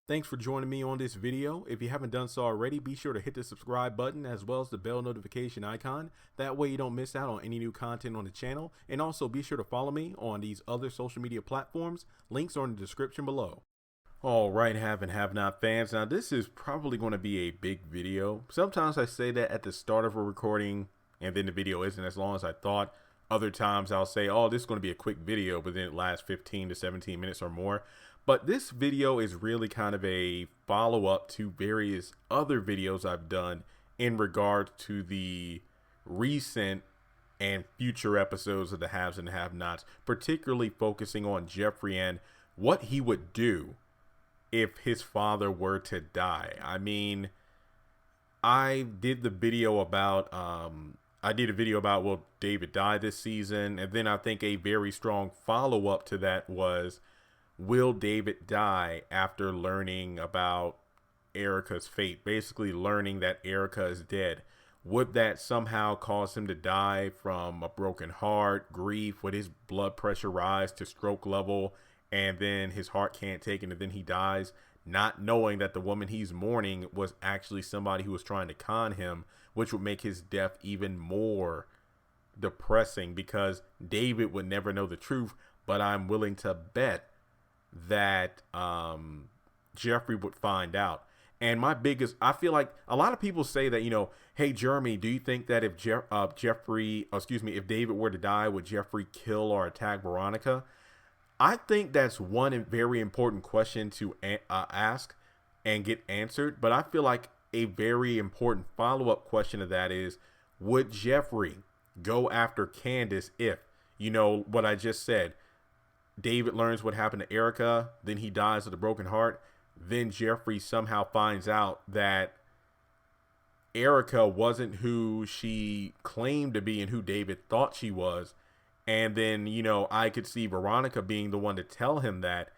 Thanks for joining me on this video. If you haven't done so already, be sure to hit the subscribe button as well as the bell notification icon. That way you don't miss out on any new content on the channel. And also be sure to follow me on these other social media platforms. Links are in the description below. All right, have and have not fans. Now this is probably going to be a big video. Sometimes I say that at the start of a recording and then the video isn't as long as I thought. Other times I'll say, oh, this is going to be a quick video, but then it lasts 15 to 17 minutes or more. But this video is really kind of a follow-up to various other videos I've done in regard to the recent and future episodes of the Haves and Have-Nots, particularly focusing on Jeffrey and what he would do if his father were to die. I mean, I did a video about will David die this season? And then I think a very strong follow-up to that was, will David die after learning about Erica's fate? Basically learning that Erica is dead. Would that somehow cause him to die from a broken heart, grief? Would his blood pressure rise to stroke level and then his heart can't take it and then he dies, not knowing that the woman he's mourning was actually somebody who was trying to con him, which would make his death even more depressing because David would never know the truth, but I'm willing to bet that Jeffrey would find out. And I feel like a lot of people say that, hey, Jeremy, do you think that if if David were to die, would Jeffrey kill or attack Veronica? I think that's one very important question to ask and get answered. But I feel like a very important follow-up question to that is, would Jeffrey go after Candace if, what I just said, David learns what happened to Erica, then he dies with a broken heart. Then Jeffrey somehow finds out that Erica wasn't who she claimed to be and who David thought she was. And then, I could see Veronica being the one to tell him that.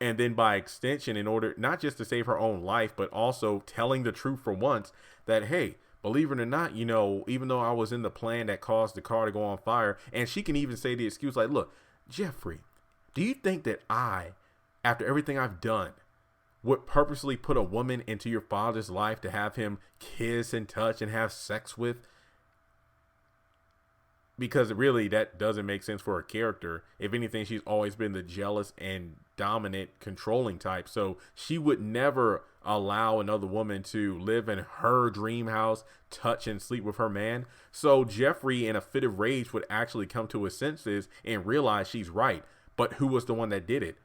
And then by extension, in order not just to save her own life, but also telling the truth for once that, hey, believe it or not, even though I was in the plan that caused the car to go on fire. And she can even say the excuse like, look, Jeffrey, do you think that I, after everything I've done, would purposely put a woman into your father's life to have him kiss and touch and have sex with? Because really, that doesn't make sense for her character. If anything, she's always been the jealous and dominant, controlling type. So she would never allow another woman to live in her dream house, touch and sleep with her man. So Jeffrey, in a fit of rage, would actually come to his senses and realize she's right. But who was the one that did it?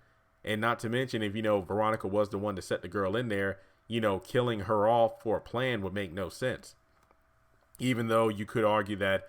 And not to mention, if, Veronica was the one to set the girl in there, killing her off for a plan would make no sense. Even though you could argue that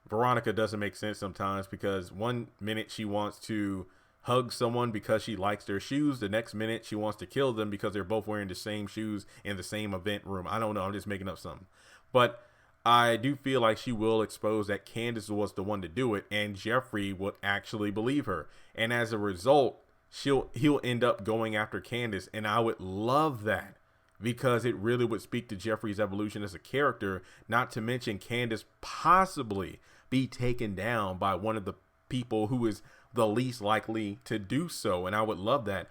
Veronica doesn't make sense sometimes, because one minute she wants to hug someone because she likes their shoes. The next minute she wants to kill them because they're both wearing the same shoes in the same event room. I don't know. I'm just making up something. But I do feel like she will expose that Candace was the one to do it, and Jeffrey would actually believe her. And as a result, he'll end up going after Candace. And I would love that, because it really would speak to Jeffrey's evolution as a character, not to mention Candace possibly be taken down by one of the people who is the least likely to do so. And I would love that.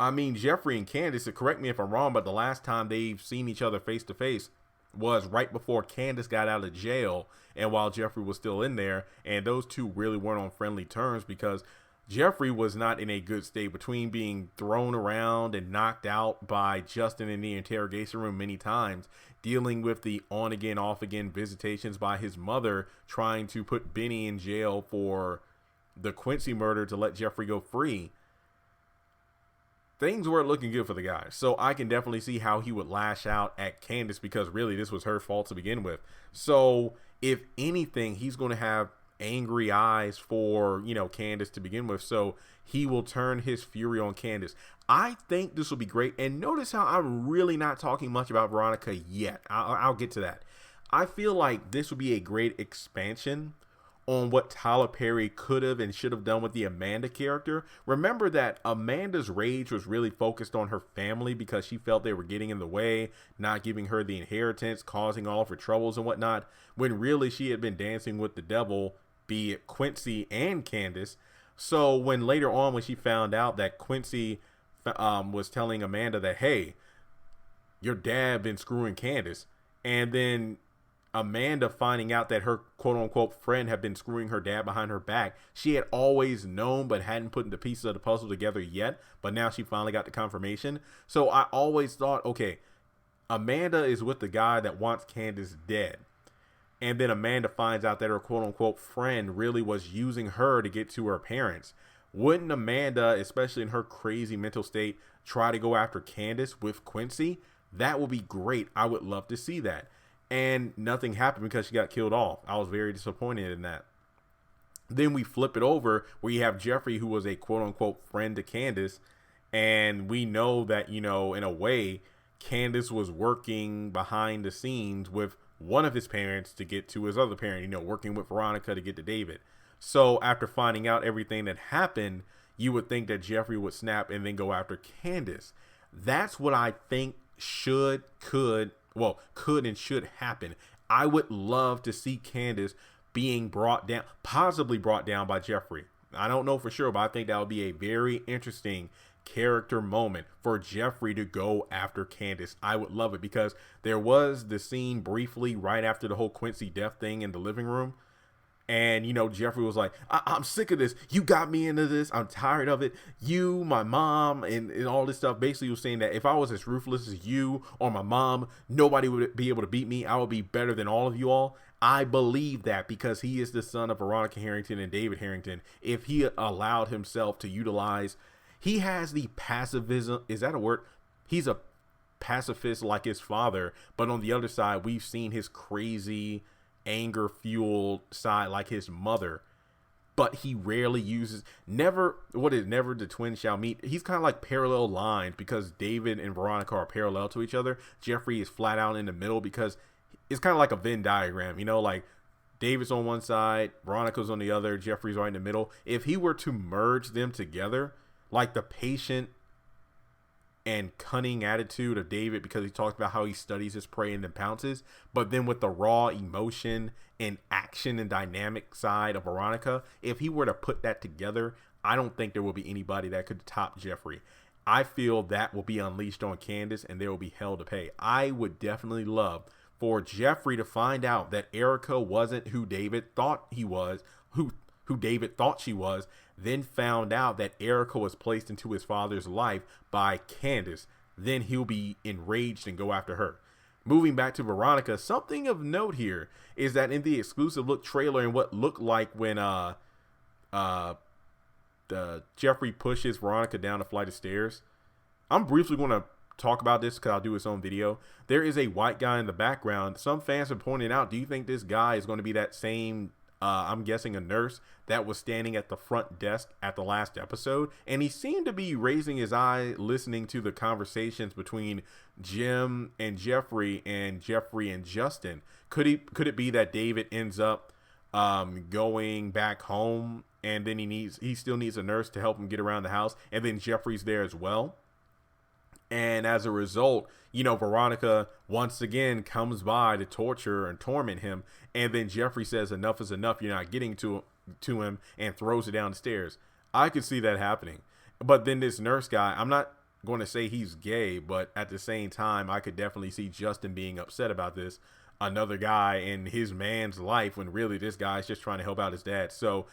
I mean, Jeffrey and Candace, correct me if I'm wrong, but the last time they've seen each other face to face was right before Candace got out of jail and while Jeffrey was still in there. And those two really weren't on friendly terms, because Jeffrey was not in a good state between being thrown around and knocked out by Justin in the interrogation room many times, dealing with the on again, off again visitations by his mother, trying to put Benny in jail for the Quincy murder to let Jeffrey go free. Things weren't looking good for the guy. So I can definitely see how he would lash out at Candace, because really this was her fault to begin with. So if anything, he's going to have angry eyes for Candace to begin with, so he will turn his fury on Candace. I think this will be great. And notice how I'm really not talking much about Veronica yet. I'll get to that. I feel like this would be a great expansion on what Tyler Perry could have and should have done with the Amanda character. Remember that Amanda's rage was really focused on her family because she felt they were getting in the way, not giving her the inheritance, causing all of her troubles and whatnot, when really she had been dancing with the devil, be it Quincy and Candace. So when later on, when she found out that Quincy was telling Amanda that, hey, your dad been screwing Candace, and then Amanda finding out that her quote unquote friend had been screwing her dad behind her back. She had always known but hadn't put the pieces of the puzzle together yet, but now she finally got the confirmation. So I always thought, okay, Amanda is with the guy that wants Candace dead. And then Amanda finds out that her quote unquote friend really was using her to get to her parents. Wouldn't Amanda, especially in her crazy mental state, try to go after Candace with Quincy? That would be great. I would love to see that. And nothing happened because she got killed off. I was very disappointed in that. Then we flip it over where you have Jeffrey, who was a quote unquote friend to Candace. And we know that, you know, in a way, Candace was working behind the scenes with one of his parents to get to his other parent, you know, working with Veronica to get to David. So after finding out everything that happened, you would think that Jeffrey would snap and then go after Candace. That's what I think could and should happen. I would love to see Candace being brought down, possibly brought down by Jeffrey. I don't know for sure, but I think that would be a very interesting character moment for Jeffrey to go after Candace. I would love it because there was the scene briefly right after the whole Quincy death thing in the living room. And, you know, Jeffrey was like, I'm sick of this. You got me into this. I'm tired of it. You, my mom, and all this stuff. Basically, he was saying that if I was as ruthless as you or my mom, nobody would be able to beat me. I would be better than all of you all. I believe that because he is the son of Veronica Harrington and David Harrington. If he allowed himself to utilize, he has the pacifism. Is that a word? He's a pacifist like his father. But on the other side, we've seen his crazy anger fueled side like his mother, but he rarely uses never the twins shall meet. He's kind of like parallel lines because David and Veronica are parallel to each other. Jeffrey is flat out in the middle because it's kind of like a Venn diagram, you know, like David's on one side, Veronica's on the other, Jeffrey's right in the middle. If he were to merge them together, like the patient and cunning attitude of David, because he talks about how he studies his prey and then pounces, but then with the raw emotion and action and dynamic side of Veronica, if he were to put that together, I don't think there will be anybody that could top Jeffrey. I feel that will be unleashed on Candace and there will be hell to pay. I would definitely love for Jeffrey to find out that Erica wasn't who David thought he was, who David thought she was, then found out that Erica was placed into his father's life by Candace. Then he'll be enraged and go after her. Moving back to Veronica, something of note here is that in the exclusive look trailer and what looked like when Jeffrey pushes Veronica down a flight of stairs, I'm briefly going to talk about this because I'll do his own video. There is a white guy in the background. Some fans have pointed out, do you think this guy is going to be that same I'm guessing a nurse that was standing at the front desk at the last episode? And he seemed to be raising his eye, listening to the conversations between Jim and Jeffrey and Justin. Could it be that David ends up going back home and then he still needs a nurse to help him get around the house, and then Jeffrey's there as well? And as a result, you know, Veronica once again comes by to torture and torment him. And then Jeffrey says, enough is enough. You're not getting to him, and throws it down the stairs. I could see that happening. But then this nurse guy, I'm not going to say he's gay, but at the same time, I could definitely see Justin being upset about this. Another guy in his man's life when really this guy's just trying to help out his dad. So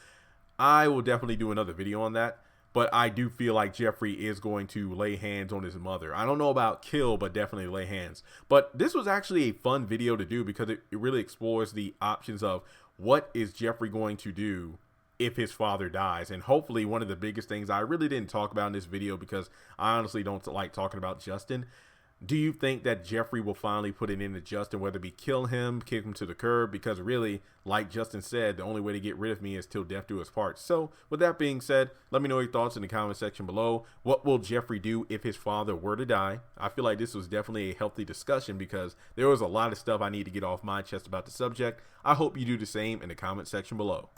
I will definitely do another video on that. But I do feel like Jeffrey is going to lay hands on his mother. I don't know about kill, but definitely lay hands. But this was actually a fun video to do because it really explores the options of what is Jeffrey going to do if his father dies. And hopefully one of the biggest things I really didn't talk about in this video because I honestly don't like talking about Justin. Do you think that Jeffrey will finally put it into Justin, whether it be kill him, kick him to the curb? Because really, like Justin said, the only way to get rid of me is till death do us part. So with that being said, let me know your thoughts in the comment section below. What will Jeffrey do if his father were to die? I feel like this was definitely a healthy discussion because there was a lot of stuff I need to get off my chest about the subject. I hope you do the same in the comment section below.